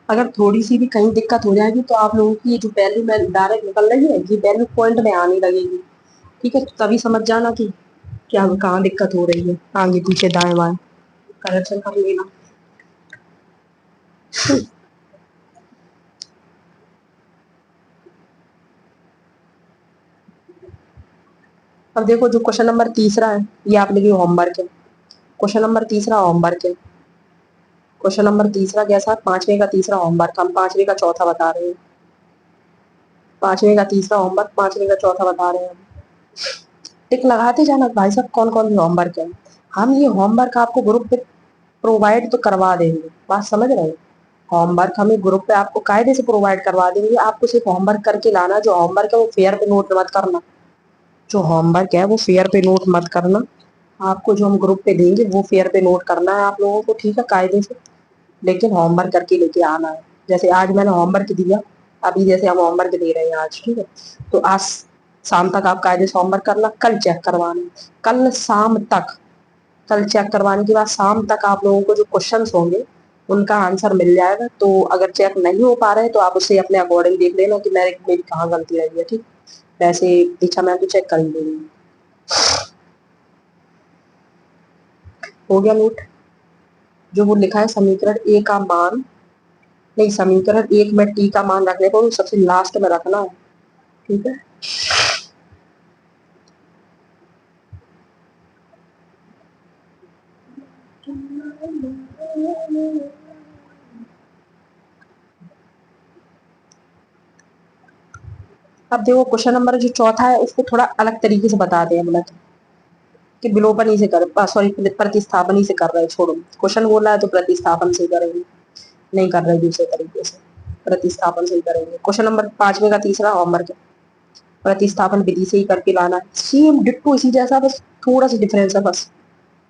अगर थोड़ी सी भी कहीं दिक्कत हो जाएगी तो आप लोगों की ये जो वैल्यू में डायरेक्ट निकल रही है, ये वैल्यू पॉइंट में आने लगेगी। ठीक है, तभी समझ जाना कि क्या कहाँ दिक्कत हो रही है, आगे पीछे दाएं बाएं करेक्शन कर लेना। अब देखो जो क्वेश्चन नंबर तीसरा है ये आप लिखिए होमवर्क है। क्वेश्चन नंबर तीसरा होमवर्क है। क्वेश्चन नंबर तीसरा कैसा, पांचवे का तीसरा होमवर्क, हम पांचवे का चौथा बता रहे हैं। पांचवे का तीसरा होमवर्क, पांचवे का चौथा बता रहे हैं हम। टिक लगाते जाना भाई साहब कौन कौन सा होमवर्क है। हम ये होमवर्क आपको ग्रुप पे प्रोवाइड तो करवा देंगे, बात समझ रहे हैं। होमवर्क हमें ग्रुप पे आपको कायदे से प्रोवाइड करवा देंगे, आपको सिर्फ होमवर्क करके लाना। जो होमवर्क है वो फेयर पे नोट मत करना। जो होमवर्क है वो फेयर पे नोट मत करना। आपको जो हम ग्रुप पे देंगे वो फेयर पे नोट करना है आप लोगों को, ठीक है, कायदे से। लेकिन होमवर्क करके लेके आना है। जैसे आज मैंने होमवर्क दिया, अभी जैसे हम होमवर्क दे रहे हैं आज, ठीक है, तो आज शाम तक आप कायदे से होमवर्क करना, कल चेक करवाना। कल शाम तक, कल चेक करवाने के बाद शाम तक आप लोगों को जो क्वेश्चंस होंगे उनका आंसर मिल जाएगा। तो अगर चेक नहीं हो पा रहे हैं तो आप उसे अपने अकॉर्डिंग देख लेना कि मेरी कहाँ गलती रही है, ठीक। वैसे दीक्षा मैम तो चेक कर ही देंगी। हो गया नोट। जो वो लिखा है समीकरण ए का मान, नहीं समीकरण एक में टी का मान रखने को सबसे लास्ट में रखना है, ठीक है। अब देखो क्वेश्चन नंबर जो चौथा है उसको थोड़ा अलग तरीके से बता दें हम लोग कि विलोपन ही से कर, सॉरी प्रतिस्थापन ही से कर रहे हैं। छोड़ो, क्वेश्चन बोला है तो प्रतिस्थापन से ही करेंगे, नहीं कर रहे दूसरे तरीके से, प्रतिस्थापन से ही करेंगे। क्वेश्चन नंबर पांचवे का तीसरा होमवर्क है, प्रतिस्थापन विधि से ही करके लाना है। सेम डिट्टो इसी जैसा, बस थोड़ा सा डिफरेंस है। बस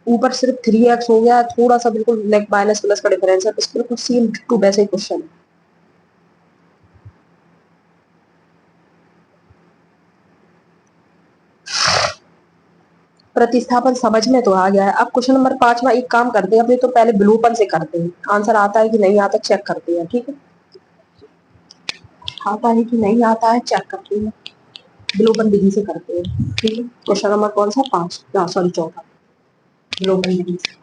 ऊपर सिर्फ 3x हो गया, थोड़ा सा बिल्कुल माइनस प्लस का डिफरेंस है, बस बिल्कुल सेम डिट्टो वैसे ही क्वेश्चन है। प्रतिस्थापन समझ में तो आ गया है। अब क्वेश्चन नंबर पांचवा एक काम करते हैं, अपने तो पहले विलोपन से करते हैं, आंसर आता है कि नहीं आता चेक करते हैं, ठीक है। आता है कि नहीं आता है चेक करते हैं, विलोपन विधि से करते हैं, ठीक है। क्वेश्चन नंबर कौन सा, पांच, सॉरी चौथा, विलोपन विधि से।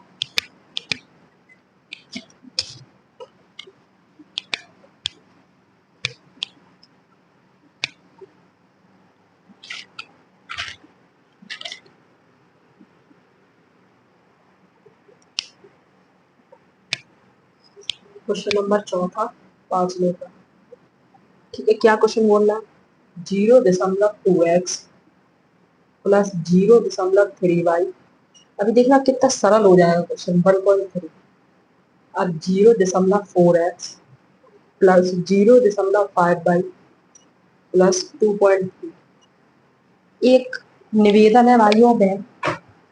क्वेश्चन नंबर चौथा पांचवे का, ठीक है। क्या क्वेश्चन बोल रहा है, 0.2x प्लस 0.3y। अभी देखना कितना सरल हो जाएगा क्वेश्चन, 1.3। अब 0.4x प्लस 0.5y प्लस 2.3। एक निवेदन है भाइयों बहन,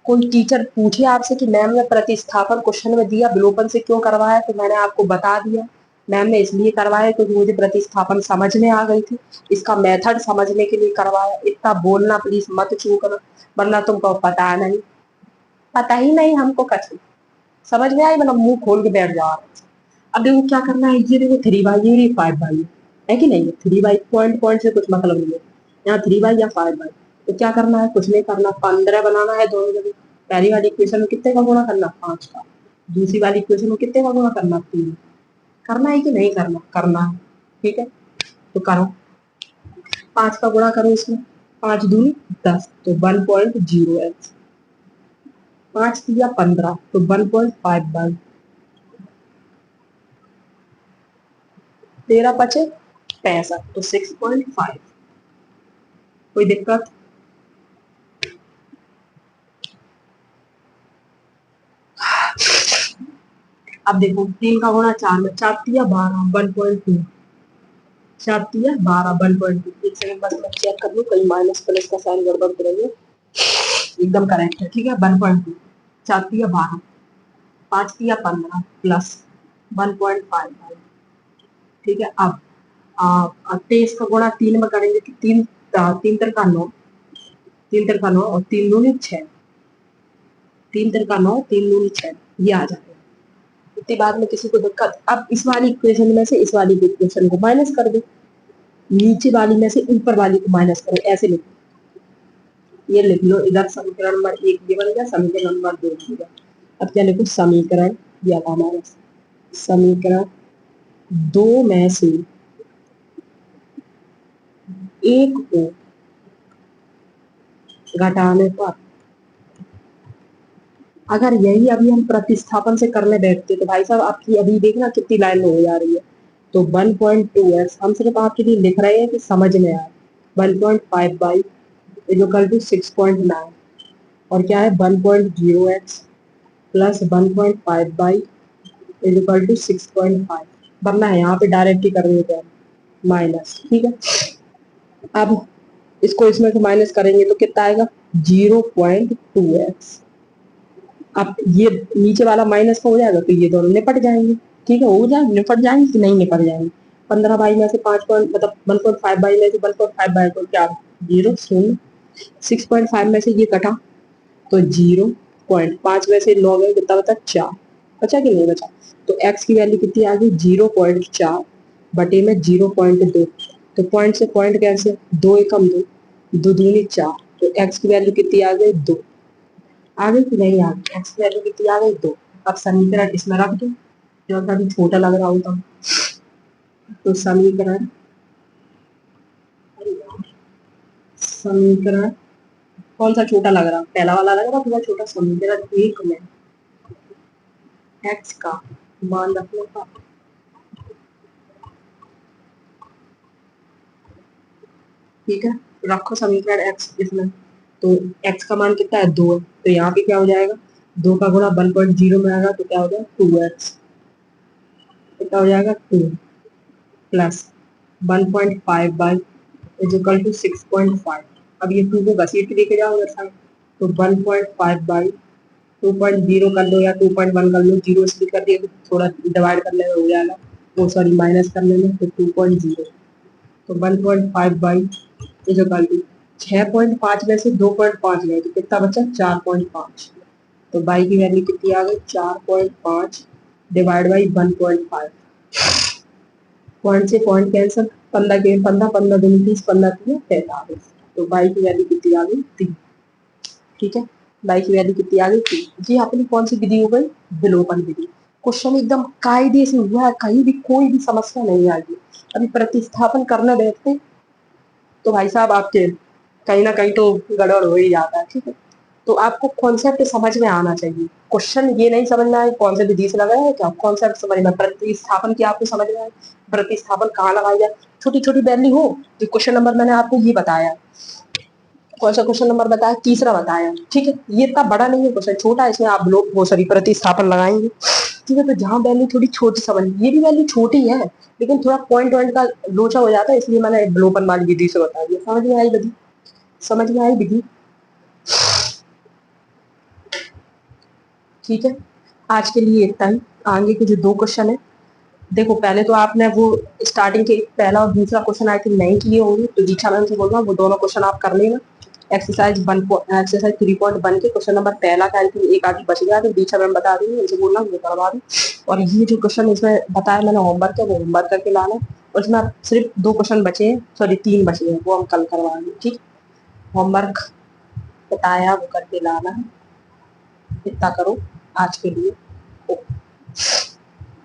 कोई टीचर पूछे आपसे कि मैम ने प्रतिस्थापन क्वेश्चन में दिया, विलोपन से क्यों करवाया, तो मैंने आपको बता दिया मैम ने इसलिए करवाया क्योंकि मुझे प्रतिस्थापन समझ में आ गई थी, इसका मेथड समझने के लिए करवाया। इतना बोलना प्लीज मत चूकना, वरना तुमको पता नहीं, पता ही नहीं हमको कछ समझ में आई, मतलब मुंह खोल के बैठ जाओ। अब देखो क्या करना है, ये देखो 3y ये 5y है कि नहीं, 3y पॉइंट पॉइंट से कुछ मतलब नहीं है, यहाँ 3y या 5y। तो क्या करना है, कुछ नहीं करना, 15 बनाना है दोनों जगह। पहली वाली इक्वेशन में कितने का गुणा करना, 5 का। दूसरी वाली इक्वेशन में कितने का गुणा करना, 3। करना है कि नहीं करना, करना है, ठीक है। तो करो, 5 का गुणा करो इसमें, 5 दूनी 10, तो 1.0x। 5 दिया 15, तो 1.5y। 13 बचे 65, तो 6.5। कोई दिक्कत, अब देखो 3 का गुणा 4 में, 4 दिया 12, 1.2, 4 दिया 12, 1.2। एक सेकंड बस मैं चेक कर लूं कहीं माइनस प्लस का साइन गड़बड़ तो नहीं है, एकदम करेक्ट है, ठीक है। 1.2, 4 दिया 12, 5 दिया 15 प्लस 1.5, ठीक है। अब 23 का गुणा 3 में करेंगे कि 3 3 तर का 9, 3 तर का 9 और 3 दूनी 6, 3 तर का 9, 3 दूनी 6, ये आ जाएगा। इतनी बात में किसी को दिक्कत, अब इस वाली इक्वेशन में से इस वाली इक्वेशन को माइनस कर दो, नीचे वाली में से ऊपर वाली को माइनस करो, ऐसे लिखो। ये लिख लो, इधर समीकरण नंबर 1 ये बन गया, समीकरण नंबर 2 बन गया। अब क्या लिखो, समीकरण दिया था हमारा, समीकरण दो में से एक को घटाने पर, अगर यही अभी हम प्रतिस्थापन से करने बैठते तो भाई साहब आपकी अभी देखना कितनी लाइन में हो जा रही है। तो 1.2x हम सिर्फ आपके लिए लिख रहे हैं कि समझ में आए। 1.5 बाई इक्वल टू 6.9 और क्या है 1.0x plus 1.5 by equal to 6.5, वरना है यहाँ पे डायरेक्ट ही कर देते हैं माइनस। ठीक है, अब इसको इसमें से माइनस करेंगे तो कितना आएगा 0.2x। अब ये नीचे वाला माइनस का हो जाएगा तो ये दोनों निपट जाएंगे। ठीक है, हो जाए निपट जाएंगे कि नहीं निपट जाएंगे। 15 बाई में से 5 पॉइंट मतलब 1.5 बाई में से 1.5 बाई तो क्या 0 शून्य। 6.5 में से ये कटा तो 0.5 में से 9 गए कितना बचा 4, बचा कि नहीं बचा। तो x की वैल्यू कितनी आ गई 0.4 बटे में 0.2। तो पॉइंट से पॉइंट कैंसिल, 2 एकम 2, 2 दूनी 4, तो x की वैल्यू कितनी आ गई 2। आ गई कि नहीं आ गई, x की वैल्यू कितनी आ गई 2। अब समीकरण इसमें रख दो जो अभी छोटा लग रहा होता। तो समीकरण समीकरण कौन सा छोटा लग रहा, पहला वाला लग रहा थोड़ा छोटा। समीकरण 1 में x का मान रखने का, ठीक है रखो समीकरण x इसमें। तो x का मान कितना है 2 है, तो यहाँ पे क्या हो जाएगा 2 का गुणा 1.0 में आएगा तो क्या हो जाएगा 2x, कितना हो जाएगा 2 plus 1.5 y is equal to 6.5। अब ये 2 को घसीट के लेके जाओ साइड, तो 1.5 बाई 2.0 कर लो या 2.1 कर लो, जीरो स्प्लिट कर दिया तो थोड़ा डिवाइड करने में हो जाएगा, वो सॉरी माइनस करने में, तो 2.0 तो 1.5 बाई इज इक्वल टू 6.5 में से 2.5 गए तो कितना बचा 4.5। तो बाई की वैल्यू कितनी आ गई 4.5 डिवाइड बाई 1.5। पॉइंट से पॉइंट कैंसिल, 15 के 15 15 दूनी 30, 15 तीन 45। तो बाई की वैल्यू कितनी आ गई 3। ठीक है, बाई की वैल्यू कितनी आ गई 3। ये अपनी कौन सी विधि हो गई विलोपन विधि। क्वेश्चन एकदम कायदे से हुआ है, कहीं भी कोई भी समस्या नहीं आएगी। अभी प्रतिस्थापन करने बैठते तो भाई साहब आपके कहीं ना कहीं तो गड़बड़ हो ही जाता है। ठीक है, तो आपको कॉन्सेप्ट समझ में आना चाहिए। क्वेश्चन ये नहीं समझना है कौन से विधि से लगाया है, क्या कॉन्सेप्ट समझ में, प्रतिस्थापन की आपको समझ में आए, प्रतिस्थापन कहाँ लगाया जाए, छोटी छोटी वैल्यू हो। जो क्वेश्चन नंबर मैंने आपको ये बताया, कौन सा क्वेश्चन नंबर बताया तीसरा बताया। ठीक है, ये इतना बड़ा नहीं है क्वेश्चन, छोटा है, इसमें आप लोग वो सभी प्रतिस्थापन लगाएंगे। ठीक है, तो जहाँ वैल्यू थोड़ी छोटी समझ, ये भी वैल्यू छोटी है लेकिन थोड़ा पॉइंट वॉइंट का लोचा हो जाता है, इसलिए मैंने विलोपन वाली विधि से बता दिया। समझ में आई विधि, समझ में आई विधि। ठीक है, आज के लिए इतना ही। आगे के जो 2 क्वेश्चन है, देखो पहले तो आपने वो स्टार्टिंग के पहला और दूसरा क्वेश्चन आई थिंक नहीं किए होंगे, तो दीक्षा मैम से बोल रहा हूँ वो दोनों क्वेश्चन आप कर लेना। एक्सरसाइज 3.1 के क्वेश्चन नंबर पहला का आई थिंक एक आदि बच गया, तो दीक्षा मैम बता देंगे, उनसे बोलना वो करवा दूँ। और ये जो क्वेश्चन इसमें बताया मैंने होमवर्क है, वो होमवर्क करके लाना। और इसमें सिर्फ 2 क्वेश्चन बचे हैं, सॉरी 3 बचे हैं, वो हम कल करवाएंगे। ठीक, होमवर्क बताया वो करके लाना है, इतना करो आज के लिए।